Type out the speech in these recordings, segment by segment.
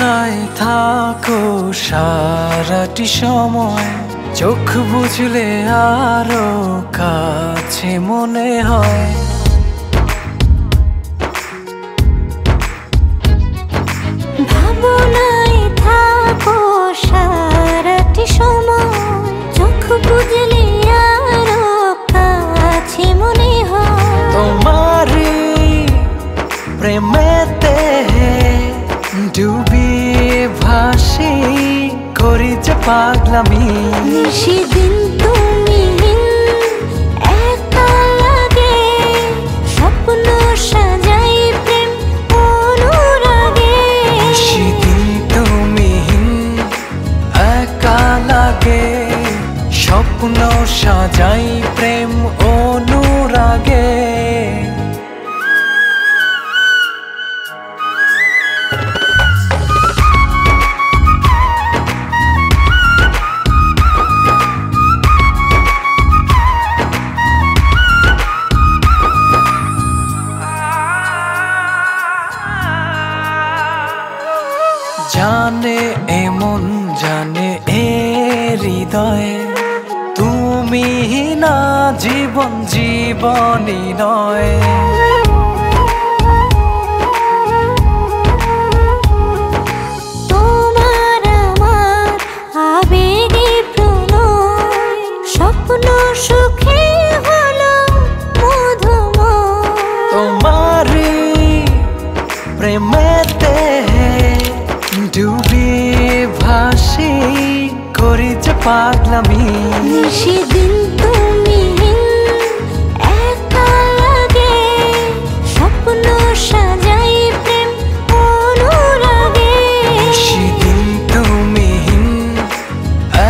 ভাবনায় থাকো সারাটি সময়, চোখ বুঝলে আরো কাছে মনে হয়। ভাবনায় থাকো সারাটি সময়, চোখ বুঝলে আরো কাছে মনে হয়। তোমারি প্রেমেতে ডুবিয়ে ভাসি, করি যে পাগলামি। সেদিন তুমি একা লাগে, স্বপ্ন সাজাই প্রেম অনুরাগে। সেদিন তুমি একা লাগে, স্বপ্ন সাজাই প্রেম অনুরাগে। জানে এমন জানে এ হৃদয়ে, তুমি না জীবন জীবনই নয়। তোমার আমার আবেগে প্রণয়, স্বপ্ন সুখে হলো মধুময়। তোমারি প্রেমেতে ডুবিয়ে ভাসি, করি যে পাগলামি। সেদিন তুমি একা লাগে, স্বপ্ন সাজাই প্রেম অনুরাগে। সেদিন তুমি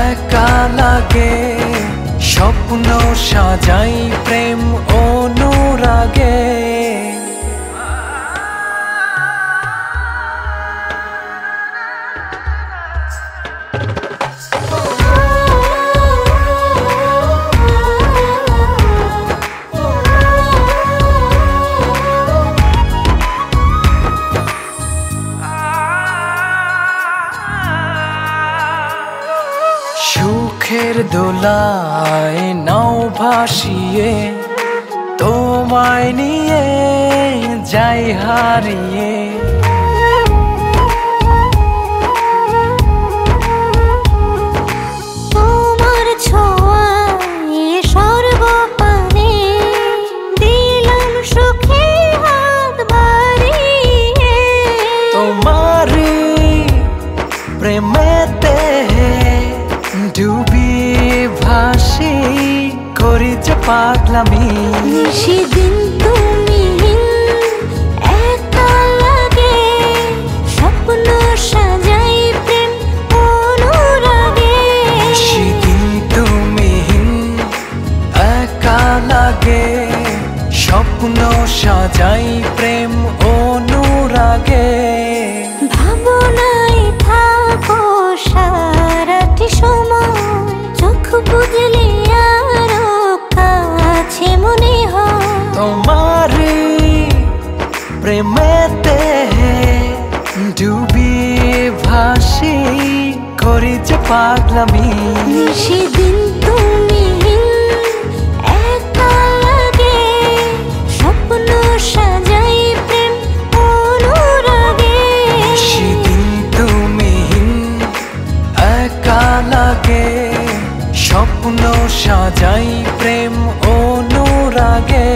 একা লাগে, স্বপ্ন সাজাই প্রেম অনুরাগে। সুখের দোলায় নাও ভাসিয়ে, তোমায় নিয়ে যাই হারিয়ে। তোমার ছোঁয়ায় সর্বপানে দিলাম সুখে হাত বাড়িয়ে। তোমারি প্রেমেতে ডুবিয়ে ভাসি, করি যে পাগলামি। সেদিন তুমি একা লাগে, স্বপ্ন সাজাই প্রেম অনুরাগে। সেদিন তুমি একা লাগে, স্বপ্ন সাজাই প্রেম অনুরাগে। ভাবনায় থাকো সারাটি সময়, চোখ বুঝলে আরো কাছে মনে হয়। তোমারি প্রেমেতে ডুবিয়ে ভাসি, করি যে পাগলামি। সেদিন তুমি একা লাগে, স্বপ্ন সাজাই প্রেম অনুরাগে। সেদিন তুমি একা লাগে, স্বপ্ন সাজাই প্রেম অনুরাগে।